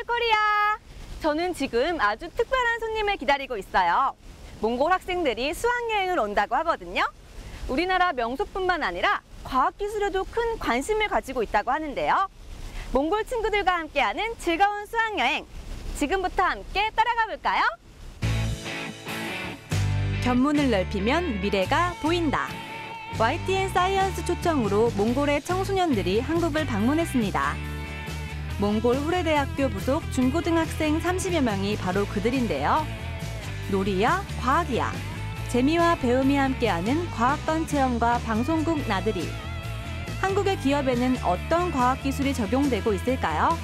코리아! 저는 지금 아주 특별한 손님을 기다리고 있어요. 몽골 학생들이 수학여행을 온다고 하거든요. 우리나라 명소뿐만 아니라 과학기술에도 큰 관심을 가지고 있다고 하는데요. 몽골 친구들과 함께하는 즐거운 수학여행, 지금부터 함께 따라가 볼까요? 견문을 넓히면 미래가 보인다. YTN 사이언스 초청으로 몽골의 청소년들이 한국을 방문했습니다. 몽골 후레대학교 부속 중고등학생 30여 명이 바로 그들인데요. 놀이야, 과학이야. 재미와 배움이 함께하는 과학관 체험과 방송국 나들이. 한국의 기업에는 어떤 과학기술이 적용되고 있을까요?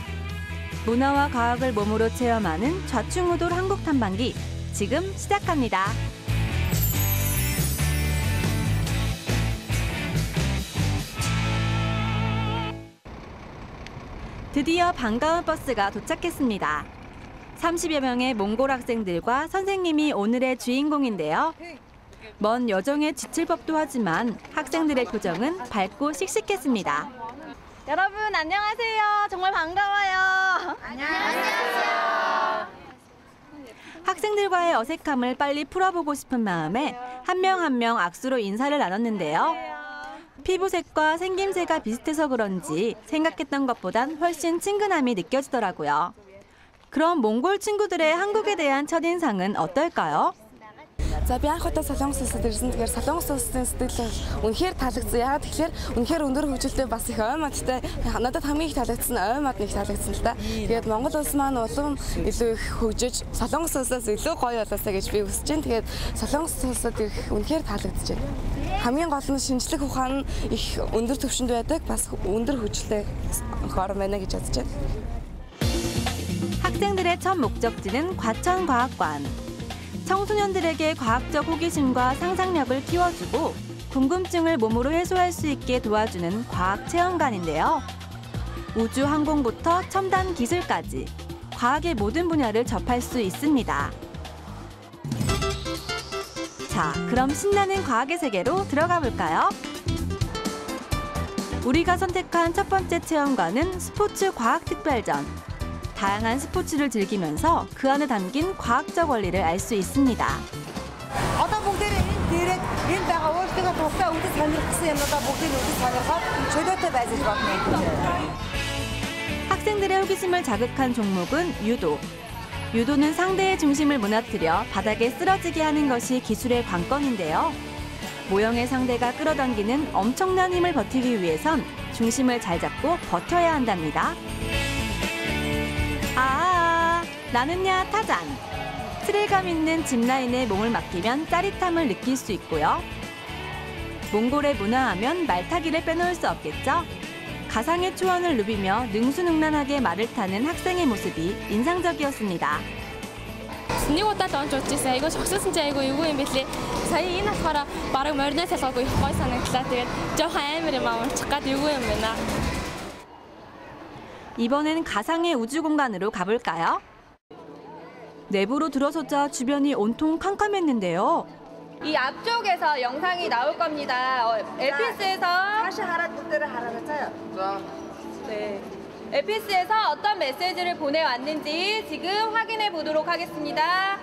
문화와 과학을 몸으로 체험하는 좌충우돌 한국 탐방기, 지금 시작합니다. 드디어 반가운 버스가 도착했습니다. 30여 명의 몽골 학생들과 선생님이 오늘의 주인공인데요. 먼 여정에 지칠 법도 하지만 학생들의 표정은 밝고 씩씩했습니다. 여러분 안녕하세요. 정말 반가워요. 안녕하세요. 학생들과의 어색함을 빨리 풀어보고 싶은 마음에 한 명 한 명 악수로 인사를 나눴는데요. 피부색과 생김새가 비슷해서 그런지 생각했던 것보단 훨씬 친근함이 느껴지더라고요. 그럼 몽골 친구들의 한국에 대한 첫인상은 어떨까요? За би анх удаа Солонгос улсад ирсэн. Тэгэхээр Солонгос улсын сэтгэл үнэхээр таалагдсан. Яагаад тэгэхээр үнэхээр өндөр хөгжилтэй бас их ой модтой. Надад хамгийн их таалагдсан ой мод нэг таалагдсан л та. Тэгээд Монгол улс маань улам илүү их хөгжиж Солонгос улсаас илүү гоё болоосаа гэж би хүсэж байна. Тэгээд Солонгос улсад их үнэхээр таалагдж байна. Хамгийн гол нь шинжлэх ухаан их өндөр түвшинд байдаг. Бас өндөр хөгжилтэй орн байна гэж бодож байна. 학생들의 첫 목적지는 과천과학관. 청소년들에게 과학적 호기심과 상상력을 키워주고 궁금증을 몸으로 해소할 수 있게 도와주는 과학체험관인데요. 우주 항공부터 첨단 기술까지 과학의 모든 분야를 접할 수 있습니다. 자, 그럼 신나는 과학의 세계로 들어가 볼까요? 우리가 선택한 첫 번째 체험관은 스포츠 과학 특별전. 다양한 스포츠를 즐기면서 그 안에 담긴 과학적 원리를 알 수 있습니다. 학생들의 호기심을 자극한 종목은 유도. 유도는 상대의 중심을 무너뜨려 바닥에 쓰러지게 하는 것이 기술의 관건인데요. 모형의 상대가 끌어당기는 엄청난 힘을 버티기 위해선 중심을 잘 잡고 버텨야 한답니다. 나는야 타잔. 스릴감 있는 짚라인에 몸을 맡기면 짜릿함을 느낄 수 있고요. 몽골의 문화하면 말타기를 빼놓을 수 없겠죠. 가상의 초원을 누비며 능수능란하게 말을 타는 학생의 모습이 인상적이었습니다. Нэг удаа л онж үзчихсэн. Айгуу шогссон чи айгуу юу юм бэлээ. Сая энэ болохоор бараг морины салгаагүй гой санагдлаа. Тэгээд жоохон амар юм амарчих гад юу юм байна. 이번엔 가상의 우주 공간으로 가볼까요? 내부로 들어서자 주변이 온통 캄캄했는데요. 이 앞쪽에서 영상이 나올 겁니다. LPS에서 다시 하라를 하라잖아요. 네. LPS에서 어떤 메시지를 보내왔는지 지금 확인해 보도록 하겠습니다.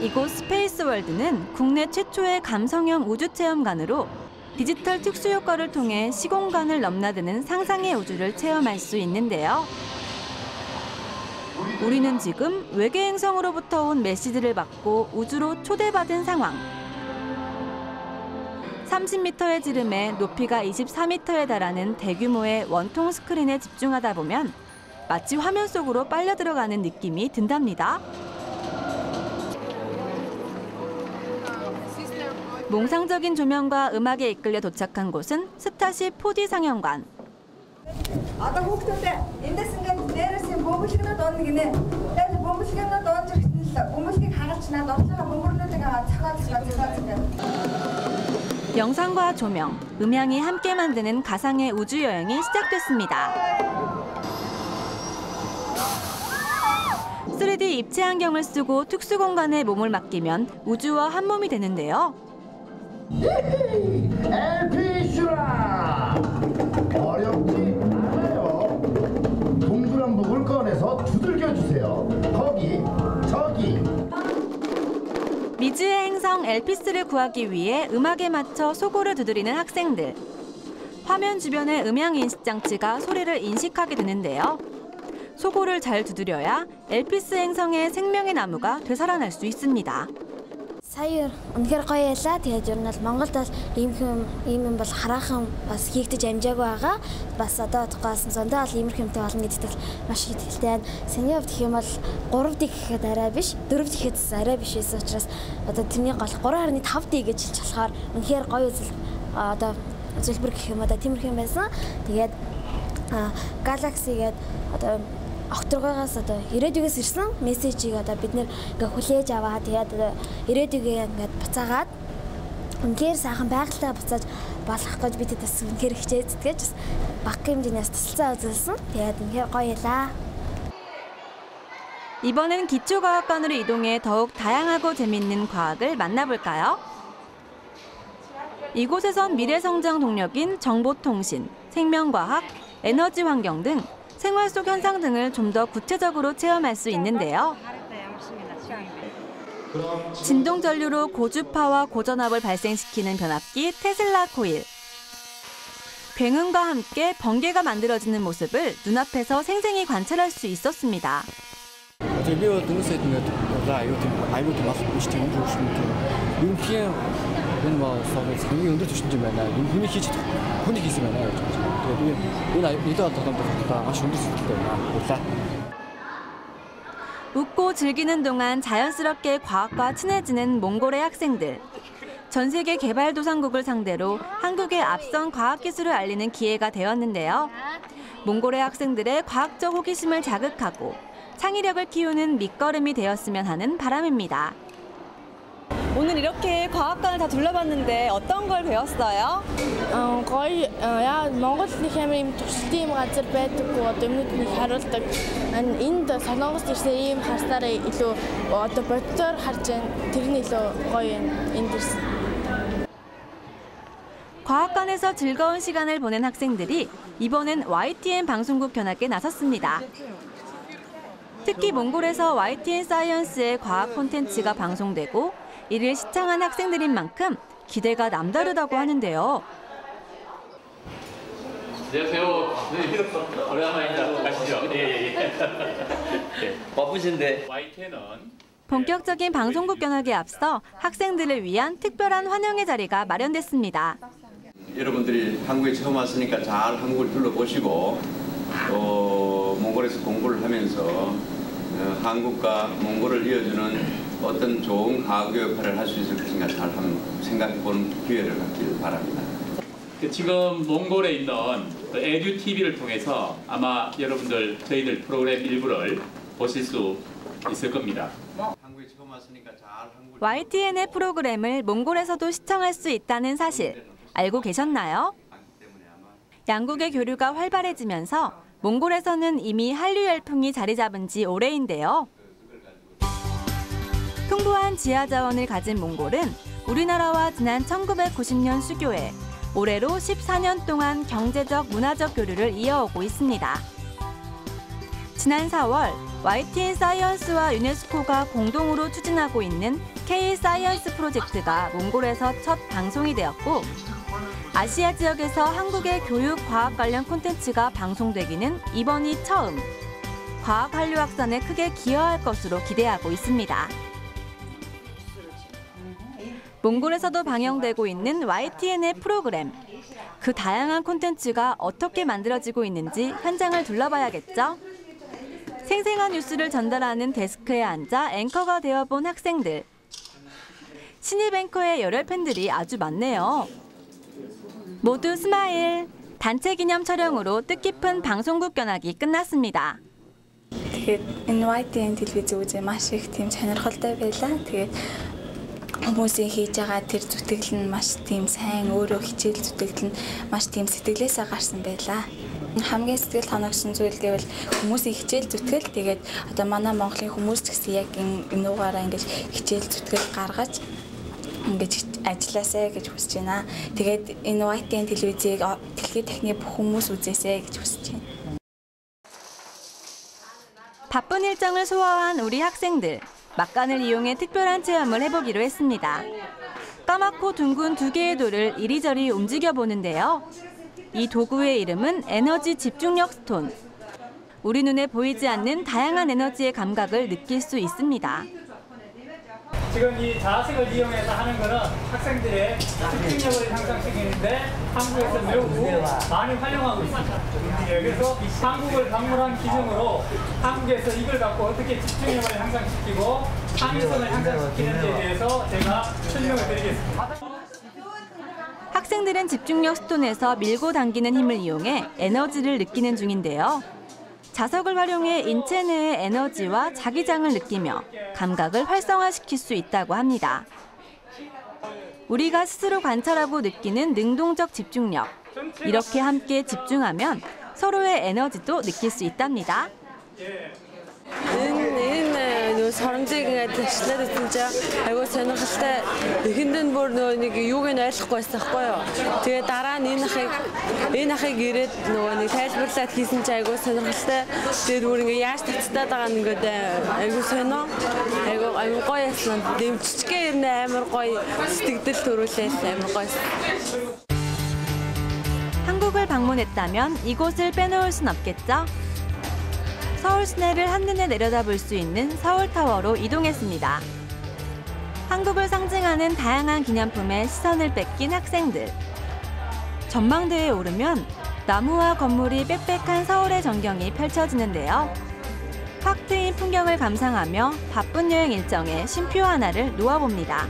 이곳 스페이스월드는 국내 최초의 감성형 우주체험관으로 디지털 특수효과를 통해 시공간을 넘나드는 상상의 우주를 체험할 수 있는데요. 우리는 지금 외계 행성으로부터 온 메시지를 받고 우주로 초대받은 상황. 30m의 지름에 높이가 24m에 달하는 대규모의 원통 스크린에 집중하다 보면 마치 화면 속으로 빨려 들어가는 느낌이 든답니다. 몽상적인 조명과 음악에 이끌려 도착한 곳은 스타쉽 4D 상영관. Одоо хүүхдүүдээ эндээс ингээд дээрээс юм бөмбөлгнүүд доонно гинэ. Тэгээд бөмбөлгнүүд доонж ирсэн л бөмбөлгийг хагалж наад орлоо бөмбөлнүүдийг цахаад 영상과 조명, 음향이 함께 만드는 가상의 우주 여행이 시작됐습니다. 3D 입체 안경을 쓰고 특수 공간에 몸을 맡기면 우주와 한 몸이 되는데요. LPC라! 어렵지 않아요. 동그란 미지의 행성 엘피스를 구하기 위해 음악에 맞춰 소고를 두드리는 학생들. 화면 주변의 음향 인식 장치가 소리를 인식하게 되는데요. 소고를 잘 두드려야 엘피스 행성의 생명의 나무가 되살아날 수 있습니다. Сая үнэхээр гоё ялаа. Тэгээд ер нь бол Монголд бол ийм юм бол хараахан бас хийгдэж амжаагүй байгаа. Бас одоо тухайсан зөндөө бол иймэрхүү юмтай болно гэдэгт маш их итгэлтэй байна. Саний хувьд гэх юм бол 3D гэхэд арай биш, 4D гэхэд арай биш байсан учраас одоо тэрний гол 3.5D гэж хэлж болохоор үнэхээр гоё одоо зөвлбөр гэх юм одоо тиймэрхүү юм байсан. Тэгээд Galaxy гээд одоо огторгоогоос одоо ирээдүгээс ирсэн мессежийг одоо бид нэр ингээ хүлээж аваад тэгээд ирээдүгээ ингээд буцаагаад үнээр сайхан байгальтай буцааж болох гэж бид бас үнээр хичээцдгээж баг хэмжээс тусалцаа үзүүлсэн. Тэгээд үнээр гоё ялаа. 이번엔 기초과학관으로 이동해 더욱 다양하고 재밌는 과학을 만나볼까요? 이곳에선 미래성장 동력인 정보통신, 생명과학, 에너지 환경 등 생활 속 현상 등을 좀 더 구체적으로 체험할 수 있는데요. 진동 전류로 고주파와 고전압을 발생시키는 변압기 테슬라 코일. 굉음과 함께 번개가 만들어지는 모습을 눈앞에서 생생히 관찰할 수 있었습니다. 웃고 즐기는 동안 자연스럽게 과학과 친해지는 몽골의 학생들. 전 세계 개발도상국을 상대로 한국의 앞선 과학기술을 알리는 기회가 되었는데요. 몽골의 학생들의 과학적 호기심을 자극하고 창의력을 키우는 밑거름이 되었으면 하는 바람입니다. 오늘 이렇게 과학관을 다 둘러봤는데 어떤 걸 배웠어요? 거의 Монголын хэмээн ийм туршилтын юм газар байдаггүй одоо өмнөдний харуулдаг. Энд Солонгост ирсэн ийм харсаараа илүү одоо боддоор харж байна. Тэрний илүү гоё юм энд ирсэн. 과학관에서 즐거운 시간을 보낸 학생들이 이번엔 YTN 방송국 견학에 나섰습니다. 특히 몽골에서 YTN 사이언스의 과학 콘텐츠가 방송되고 이를 시청한 학생들인 만큼 기대가 남다르다고 하는데요. 안녕하세요. 오랜만입니다. 가시죠. 예. 바쁘신데. YTN은 본격적인 방송국 견학에 앞서 학생들을 위한 특별한 환영의 자리가 마련됐습니다. 여러분들이 한국에 처음 왔으니까 잘 한국을 둘러보시고 또 몽골에서 공부를 하면서 한국과 몽골을 이어주는 어떤 좋은 과학 역할을 할 수 있을 것인가 잘 한번 생각해보는 기회를 갖기를 바랍니다. 지금 몽골에 있는 에듀 TV를 통해서 아마 여러분들 저희들 프로그램 일부를 보실 수 있을 겁니다. 한국에 처음 왔으니까 잘 한국을 YTN의 프로그램을 몽골에서도 시청할 수 있다는 사실 알고 계셨나요? 양국의 교류가 활발해지면서 몽골에서는 이미 한류 열풍이 자리 잡은 지 오래인데요. 풍부한 지하 자원을 가진 몽골은 우리나라와 지난 1990년 수교에 올해로 14년 동안 경제적, 문화적 교류를 이어오고 있습니다. 지난 4월 YTN 사이언스와 유네스코가 공동으로 추진하고 있는 K-사이언스 프로젝트가 몽골에서 첫 방송이 되었고 아시아 지역에서 한국의 교육, 과학 관련 콘텐츠가 방송되기는 이번이 처음. 과학 한류 확산에 크게 기여할 것으로 기대하고 있습니다. 몽골에서도 방영되고 있는 YTN의 프로그램. 그 다양한 콘텐츠가 어떻게 만들어지고 있는지 현장을 둘러봐야겠죠? 생생한 뉴스를 전달하는 데스크에 앉아 앵커가 되어본 학생들. 신입 앵커의 열혈 팬들이 아주 많네요. 모두 스마일! 단체 기념 촬영으로 뜻깊은 방송국 견학이 끝났습니다. Тэгээд энэ YTN телевиз үзээ маш их тийм сонирхолтой байлаа. Тэгээд хүмүүсийн хийж байгаа тэр зүтгэл нь маш тийм сайн, өөрөө хичээл зүтгэл нь маш тийм сэтгэлээсээ гарсан байлаа. Хамгийн сэтгэл хоногсон зүйл гэвэл хүмүүсийн хичээл зүтгэл тэгээд одоо манай Монголын хүмүүс ч гэсэн яг энэ угаараа ингэж хичээл зүтгэл гаргаж ингэж ажилласаа гэж хүсэж байна. Тэгээд энэ YTN телевизийг дэлхийн техник бүх хүмүүс үзээсэй гэж хүсэж байна. 바쁜 일정을 소화한 우리 학생들. 막간을 이용해 특별한 체험을 해보기로 했습니다. 까맣고 둥근 2개의 돌을 이리저리 움직여 보는데요. 이 도구의 이름은 에너지 집중력 스톤. 우리 눈에 보이지 않는 다양한 에너지의 감각을 느낄 수 있습니다. 지금 이 자석을 이용해서 하는 거는 학생들의 집중력을 향상시키는데 한국에서 매우 많이 활용하고 있습니다. 그래서 한국을 방문한 기준으로 한국에서 이걸 갖고 어떻게 집중력을 향상시키고 창의성을 향상시키는지에 대해서 제가 설명을 드리겠습니다. 학생들은 집중력 스톤에서 밀고 당기는 힘을 이용해 에너지를 느끼는 중인데요. 자석을 활용해 인체 내의 에너지와 자기장을 느끼며 감각을 활성화시킬 수 있다고 합니다. 우리가 스스로 관찰하고 느끼는 능동적 집중력. 이렇게 함께 집중하면 서로의 에너지도 느낄 수 있답니다. 서рамжийг ингээд ташлаад үзсэн чинь айгүй сонирхолтой. Эхэнд нь бүр нэг юуг нь ойлгохгүй байсан байхгүй юу. Тэгээ дараа нь энэ ахыг ирээд нэг тайлбарлаад хийсэн чинь айгүй сонирхолтой. Тэгээд бүр ингээд яаж татцаад байгаа нь ингээд айгүй сонио. Айгүй гоё яасан. Дэмжчихгээ ер нь амар гоё сэтгэл төрүүлээс амар гоё. 한국을 방문했다면 이곳을 빼놓을 순 없겠죠? 서울 시내를 한눈에 내려다볼 수 있는 서울타워로 이동했습니다. 한국을 상징하는 다양한 기념품에 시선을 뺏긴 학생들. 전망대에 오르면 나무와 건물이 빽빽한 서울의 전경이 펼쳐지는데요. 확 트인 풍경을 감상하며 바쁜 여행 일정에 쉼표 하나를 놓아봅니다.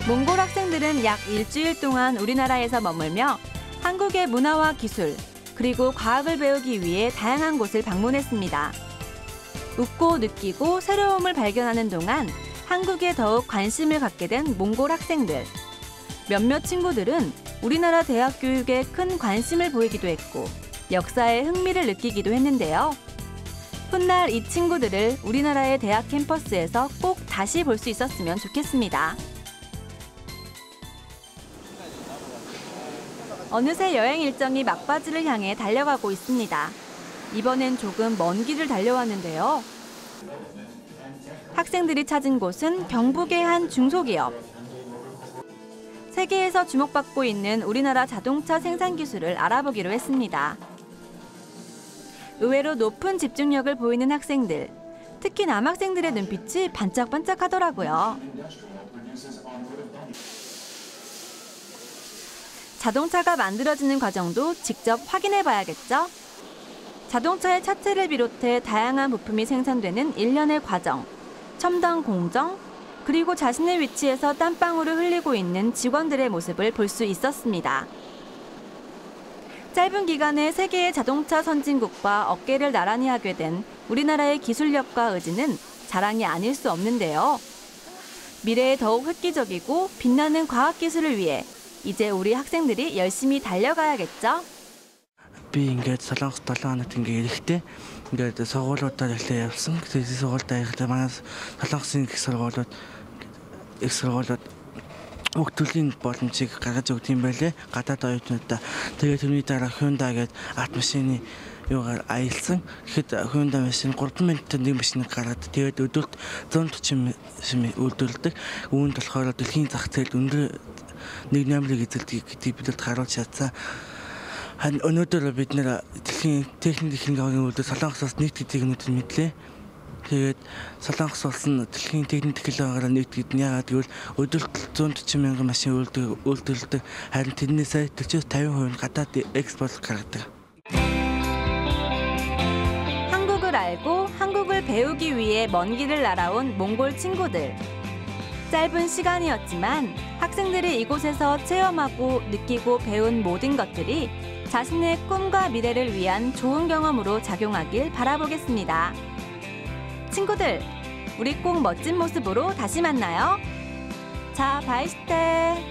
몽골 학생들은 약 일주일 동안 우리나라에서 머물며 한국의 문화와 기술, 그리고 과학을 배우기 위해 다양한 곳을 방문했습니다. 웃고 느끼고 새로움을 발견하는 동안 한국에 더욱 관심을 갖게 된 몽골 학생들. 몇몇 친구들은 우리나라 대학 교육에 큰 관심을 보이기도 했고 역사에 흥미를 느끼기도 했는데요. 훗날 이 친구들을 우리나라의 대학 캠퍼스에서 꼭 다시 볼 수 있었으면 좋겠습니다. 어느새 여행 일정이 막바지를 향해 달려가고 있습니다. 이번엔 조금 먼 길을 달려왔는데요. 학생들이 찾은 곳은 경북의 한 중소기업. 세계에서 주목받고 있는 우리나라 자동차 생산 기술을 알아보기로 했습니다. 의외로 높은 집중력을 보이는 학생들, 특히 남학생들의 눈빛이 반짝반짝하더라고요. 자동차가 만들어지는 과정도 직접 확인해 봐야겠죠? 자동차의 차체를 비롯해 다양한 부품이 생산되는 일련의 과정, 첨단 공정, 그리고 자신의 위치에서 땀방울을 흘리고 있는 직원들의 모습을 볼 수 있었습니다. 짧은 기간에 세계의 자동차 선진국과 어깨를 나란히 하게 된 우리나라의 기술력과 의지는 자랑이 아닐 수 없는데요. 미래에 더욱 획기적이고 빛나는 과학기술을 위해 이제 우리 학생들이 열심히 달려가야겠죠? Би ингээд Солонгос 7 хоногт ингээд ирэхдээ ингээд сургуулиудаар эхлээ явсан. Тэгээд сургуультай ирэхдээ манай Солонгосын их сургуулиуд уг төрлийн боломжийг гаргаж өгд юм байлээ. Гадаад оюутнуудаа. Тэгээд түүний дараа Hyundai гээд арт машины юугаар аялсан. Тэгэхэд Hyundai машин 3 минутанд нэг машиныг гаргаад тэгээд өдөрт 140 машин үйлдвэрлэдэг. Үүнд болохоор дэлхийн зах зээлд өндөр нэг нэмрийг эзэлдэг гэдгийг бидэд харуулж чадсан. Өнөөдөр бид нэр дэлхийн техникийн үйлдвэр Солонгосоос нэгт гэдгийг мэдлээ. Тэгээд Солонгос улс нь дэлхийн техник технологиороо нэгтгэж яагаад гэвэл өдөрт 140 мянган машин үйлдвэрлэдэг. Харин тэрнээсээ 40-50% нь гадаад экспорт гаргадаг. 한국을 알고 한국을 배우기 위해 먼 길을 날아온 몽골 친구들. 짧은 시간이었지만 학생들이 이곳에서 체험하고 느끼고 배운 모든 것들이 자신의 꿈과 미래를 위한 좋은 경험으로 작용하길 바라보겠습니다. 친구들, 우리 꼭 멋진 모습으로 다시 만나요. 자, 바이시테.